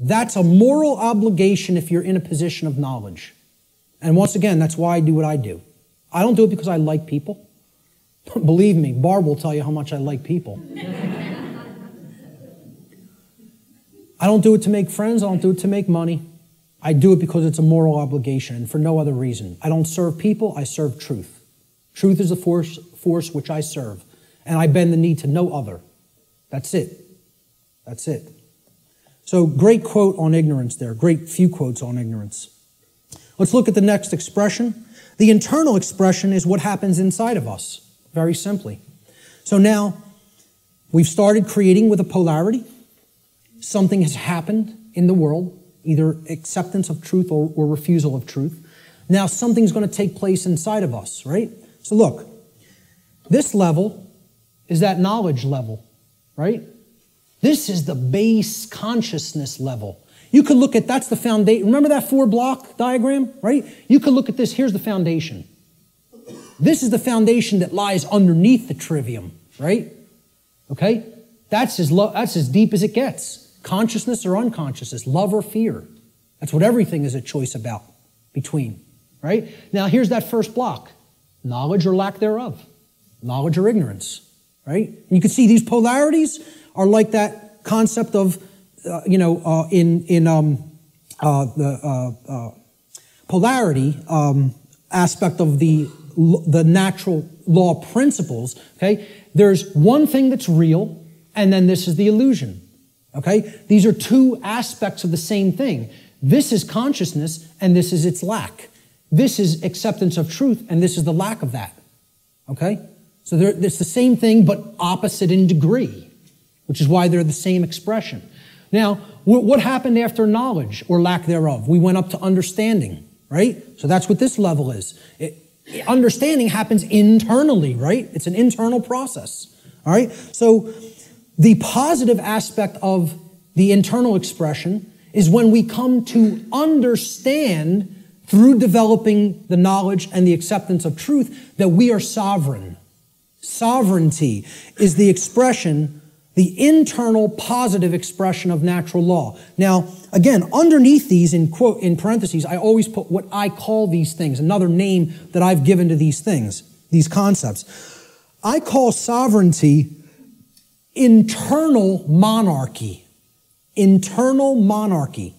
That's a moral obligation if you're in a position of knowledge. And once again, that's why I do what I do. I don't do it because I like people. Believe me, Barb will tell you how much I like people. I don't do it to make friends. I don't do it to make money. I do it because it's a moral obligation and for no other reason. I don't serve people. I serve truth. Truth is the force which I serve. And I bend the knee to no other. That's it. That's it. So great quote on ignorance there. Great few quotes on ignorance. Let's look at the next expression. The internal expression is what happens inside of us, very simply. So now, we've started creating with a polarity. Something has happened in the world, either acceptance of truth or refusal of truth. Now something's going to take place inside of us, right? So look, this level is that knowledge level, right? This is the base consciousness level. You could look at, that's the foundation. Remember that 4-block diagram, right? You could look at this. Here's the foundation. This is the foundation that lies underneath the trivium, right? Okay? That's as deep as it gets. Consciousness or unconsciousness, love or fear. That's what everything is a choice about, between, right? Now here's that first block. Knowledge or lack thereof. Knowledge or ignorance, right? And you can see these polarities are like that concept of, the polarity aspect of the natural law principles, okay? There's one thing that's real, and then this is the illusion, okay? These are two aspects of the same thing. This is consciousness, and this is its lack. This is acceptance of truth, and this is the lack of that, okay? So it's the same thing, but opposite in degree, which is why they're the same expression. Now, what happened after knowledge or lack thereof? We went up to understanding, right? So that's what this level is. Understanding happens internally, right? It's an internal process, all right? So the positive aspect of the internal expression is when we come to understand through developing the knowledge and the acceptance of truth that we are sovereign. Sovereignty is the expression, the internal positive expression of natural law. Now, again, underneath these, in parentheses, I always put what I call these things, another name that I've given to these things, these concepts. I call sovereignty internal monarchy. Internal monarchy.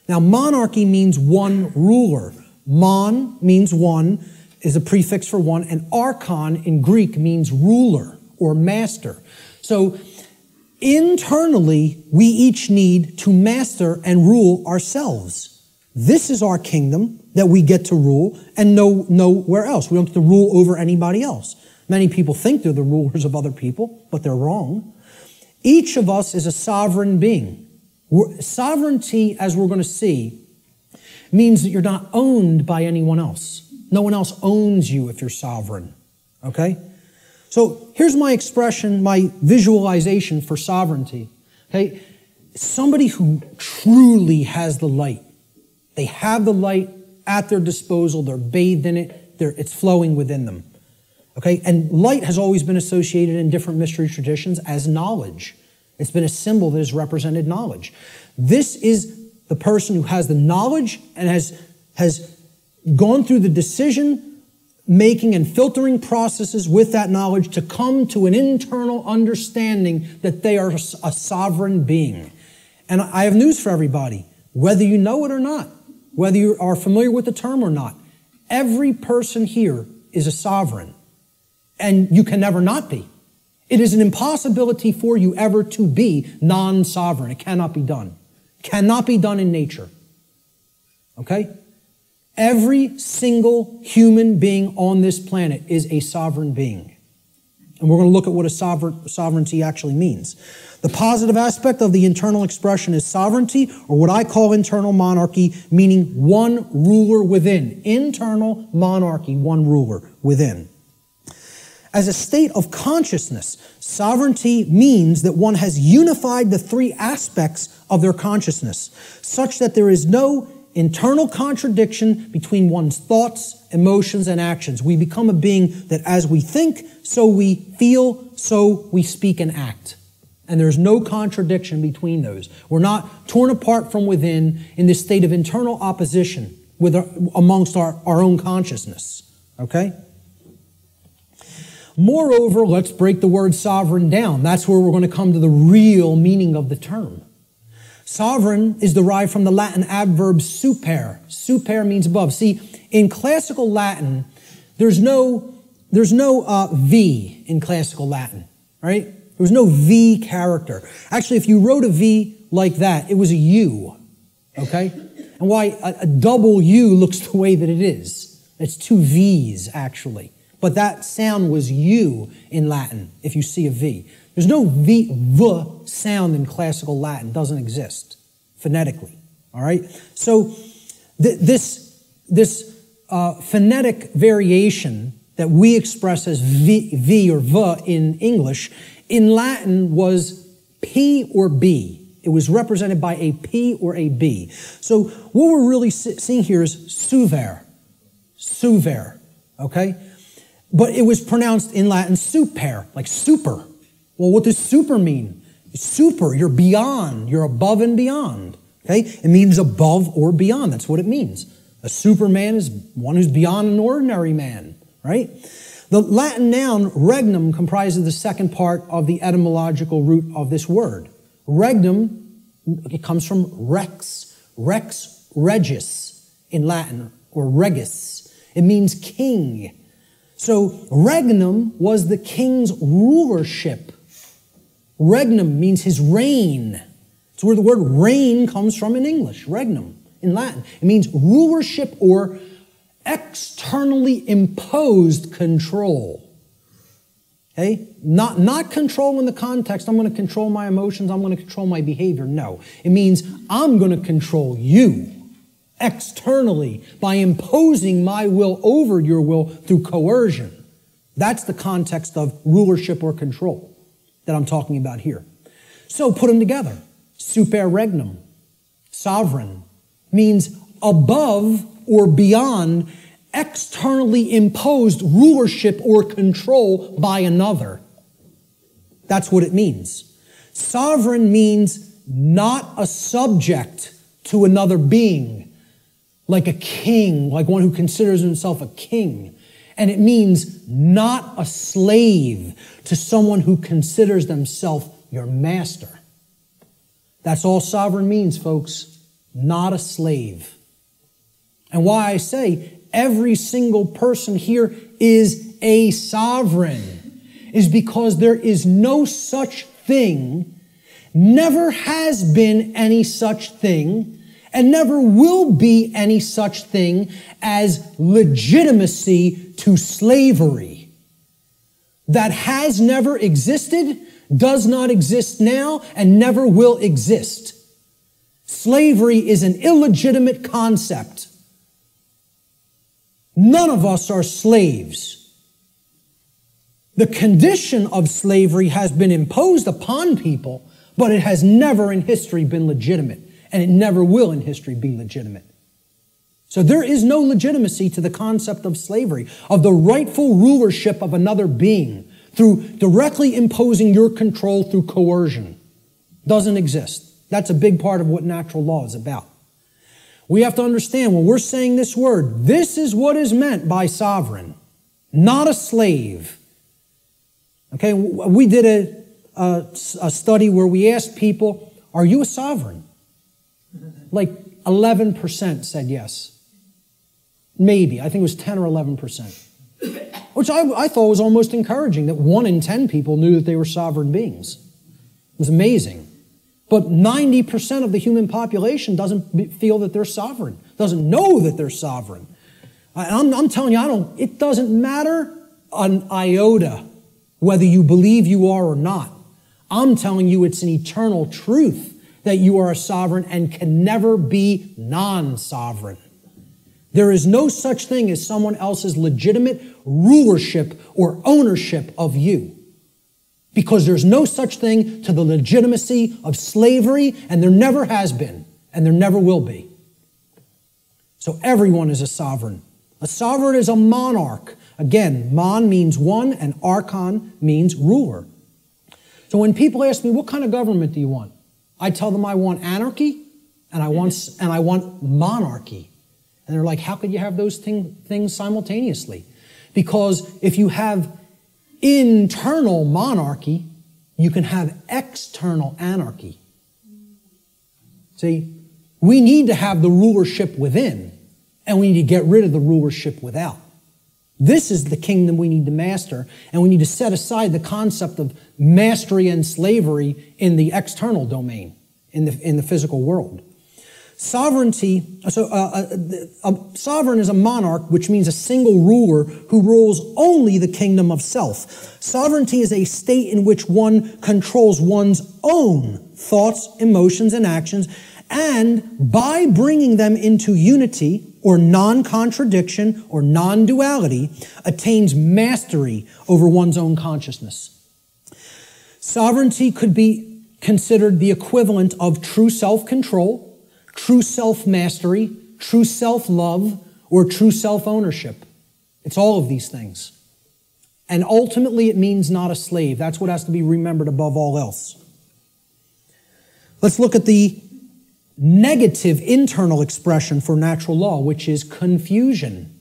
Now, monarchy means one ruler. Mon means one, is a prefix for one, and archon in Greek means ruler or master. So, internally, we each need to master and rule ourselves. This is our kingdom that we get to rule and nowhere else. We don't get to rule over anybody else. Many people think they're the rulers of other people, but they're wrong. Each of us is a sovereign being. Sovereignty, as we're going to see, means that you're not owned by anyone else. No one else owns you if you're sovereign. Okay? So here's my expression, my visualization for sovereignty. Okay? Somebody who truly has the light. They have the light at their disposal. They're bathed in it. It's flowing within them. Okay? And light has always been associated in different mystery traditions as knowledge. It's been a symbol that has represented knowledge. This is the person who has the knowledge and has gone through the decision making and filtering processes with that knowledge to come to an internal understanding that they are a sovereign being. And I have news for everybody. Whether you know it or not, whether you are familiar with the term or not, every person here is a sovereign. And you can never not be. It is an impossibility for you ever to be non-sovereign. It cannot be done. Cannot be done in nature. Okay? Every single human being on this planet is a sovereign being. And we're going to look at what a sovereignty actually means. The positive aspect of the internal expression is sovereignty, or what I call internal monarchy, meaning one ruler within. Internal monarchy, one ruler within. As a state of consciousness, sovereignty means that one has unified the three aspects of their consciousness, such that there is no internal contradiction between one's thoughts, emotions, and actions. We become a being that as we think, so we feel, so we speak and act. And there's no contradiction between those. We're not torn apart from within in this state of internal opposition amongst our own consciousness. Okay? Moreover, let's break the word sovereign down. That's where we're going to come to the real meaning of the term. Sovereign is derived from the Latin adverb super. Super means above. See, in classical Latin, there's no V in classical Latin, right? There was no V character. Actually, if you wrote a V like that, it was a U, okay? And why a double U looks the way that it is. It's two V's, actually. But that sound was U in Latin, if you see a V. There's no V sound in classical Latin. It doesn't exist phonetically, all right? So this phonetic variation that we express as V or V in English, in Latin was P or B. It was represented by a P or a B. So what we're really seeing here is suver, okay? But it was pronounced in Latin super, like super. Well, what does super mean? Super, you're beyond, you're above and beyond, okay? It means above or beyond, that's what it means. A superman is one who's beyond an ordinary man, right? The Latin noun regnum comprises the second part of the etymological root of this word. Regnum, it comes from rex regis in Latin, or regis. It means king. So regnum was the king's rulership. Regnum means his reign. It's where the word reign comes from in English, regnum in Latin. It means rulership or externally imposed control. Okay? Not control in the context, I'm going to control my emotions, I'm going to control my behavior. No. It means I'm going to control you externally by imposing my will over your will through coercion. That's the context of rulership or control that I'm talking about here. So put them together. Super regnum, sovereign, means above or beyond externally imposed rulership or control by another. That's what it means. Sovereign means not a subject to another being, like a king, like one who considers himself a king. And it means not a slave to someone who considers themselves your master. That's all sovereign means, folks. Not a slave. And why I say every single person here is a sovereign is because there is no such thing, never has been any such thing, and never will be any such thing as legitimacy to slavery. That has never existed, does not exist now, and never will exist. Slavery is an illegitimate concept. None of us are slaves. The condition of slavery has been imposed upon people, but it has never in history been legitimate, and it never will in history be legitimate. So there is no legitimacy to the concept of slavery, of the rightful rulership of another being through directly imposing your control through coercion. Doesn't exist. That's a big part of what natural law is about. We have to understand when we're saying this word, this is what is meant by sovereign, not a slave. Okay, we did a study where we asked people, are you a sovereign? Like 11% said yes. Maybe. I think it was 10 or 11%. Which I thought was almost encouraging, that 1 in 10 people knew that they were sovereign beings. It was amazing. But 90% of the human population doesn't feel that they're sovereign, doesn't know that they're sovereign. I'm telling you, it doesn't matter an iota whether you believe you are or not. I'm telling you it's an eternal truth that you are a sovereign and can never be non-sovereign. There is no such thing as someone else's legitimate rulership or ownership of you. Because there's no such thing to the legitimacy of slavery, and there never has been, and there never will be. So everyone is a sovereign. A sovereign is a monarch. Again, mon means one, and archon means ruler. So So when people ask me, what kind of government do you want? I tell them I want anarchy and I want monarchy. And they're like, how could you have those things simultaneously? Because if you have internal monarchy, you can have external anarchy. See, we need to have the rulership within, and we need to get rid of the rulership without. This is the kingdom we need to master, and we need to set aside the concept of mastery and slavery in the external domain, in the physical world. Sovereignty, a sovereign is a monarch, which means a single ruler who rules only the kingdom of self. Sovereignty is a state in which one controls one's own thoughts, emotions, and actions, and by bringing them into unity or non-contradiction or non-duality, attains mastery over one's own consciousness. Sovereignty could be considered the equivalent of true self-control, true self-mastery, true self-love, or true self-ownership. It's all of these things. And ultimately, it means not a slave. That's what has to be remembered above all else. Let's look at the negative internal expression for natural law, which is confusion.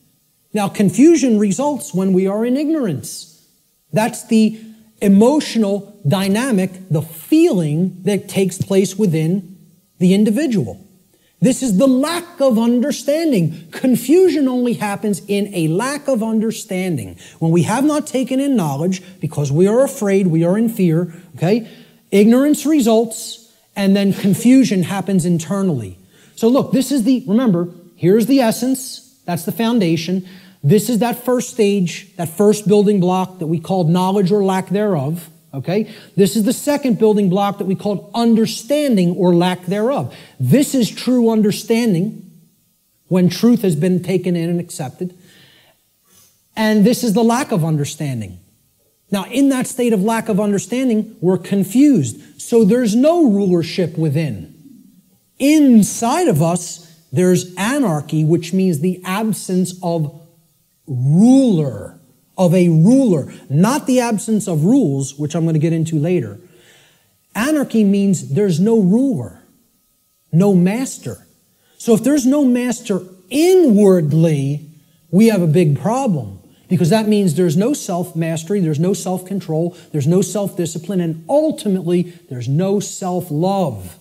Now, confusion results when we are in ignorance. That's the emotional dynamic, the feeling that takes place within the individual. This is the lack of understanding. Confusion only happens in a lack of understanding. When we have not taken in knowledge, because we are afraid, we are in fear, okay? Ignorance results, and then confusion happens internally. So look, remember, here's the essence, that's the foundation. This is that first stage, that first building block that we called knowledge or lack thereof. Okay? This is the second building block that we called understanding or lack thereof. This is true understanding when truth has been taken in and accepted. And this is the lack of understanding. Now, in that state of lack of understanding, we're confused. So there's no rulership within. Inside of us, there's anarchy, which means the absence of ruler. Of a ruler, not the absence of rules, which I'm going to get into later. Anarchy means there's no ruler, no master. So if there's no master inwardly, we have a big problem, because that means there's no self-mastery, there's no self-control, there's no self-discipline, and ultimately, there's no self-love.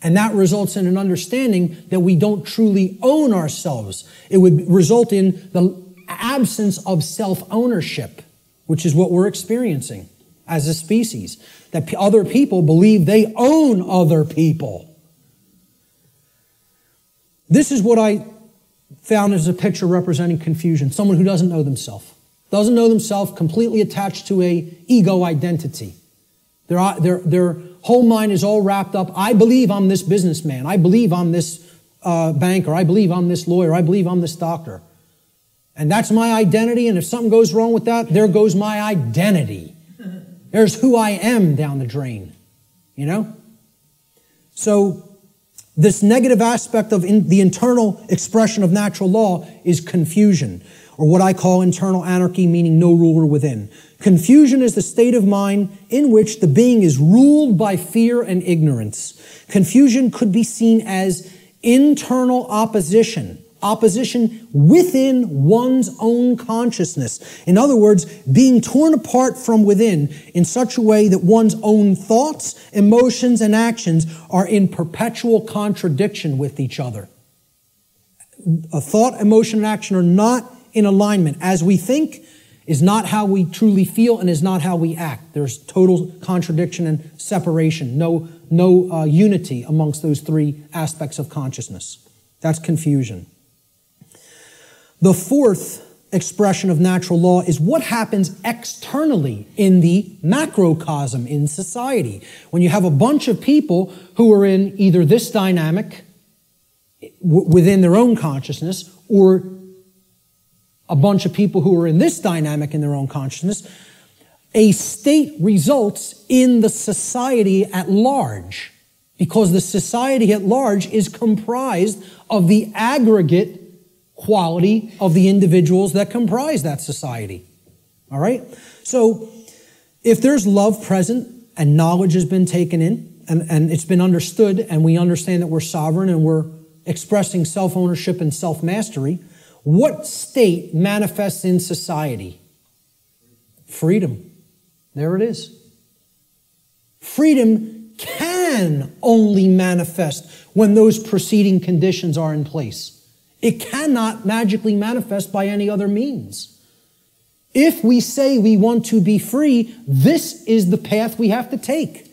And that results in an understanding that we don't truly own ourselves. It would result in the absence of self-ownership, which is what we're experiencing as a species. That other people believe they own other people. This is what I found as a picture representing confusion. Someone who doesn't know themselves. Doesn't know themselves, completely attached to a ego identity. Their whole mind is all wrapped up. I believe I'm this businessman. I believe I'm this banker. I believe I'm this lawyer. I believe I'm this doctor. And that's my identity, and if something goes wrong with that, there goes my identity. There's who I am down the drain, you know? So this negative aspect of the internal expression of natural law is confusion, or what I call internal anarchy, meaning no ruler within. Confusion is the state of mind in which the being is ruled by fear and ignorance. Confusion could be seen as internal opposition within one's own consciousness. In other words, being torn apart from within in such a way that one's own thoughts, emotions, and actions are in perpetual contradiction with each other. A thought, emotion, and action are not in alignment. As we think is not how we truly feel and is not how we act. There's total contradiction and separation. No unity amongst those three aspects of consciousness. That's confusion. The fourth expression of natural law is what happens externally in the macrocosm in society. When you have a bunch of people who are in either this dynamic within their own consciousness or a bunch of people who are in this dynamic in their own consciousness, a state results in the society at large, because the society at large is comprised of the aggregate quality of the individuals that comprise that society. All right? So if there's love present and knowledge has been taken in, and it's been understood, and we understand that we're sovereign and we're expressing self-ownership and self-mastery, what state manifests in society? Freedom. There it is. Freedom can only manifest when those preceding conditions are in place. It cannot magically manifest by any other means. If we say we want to be free, this is the path we have to take.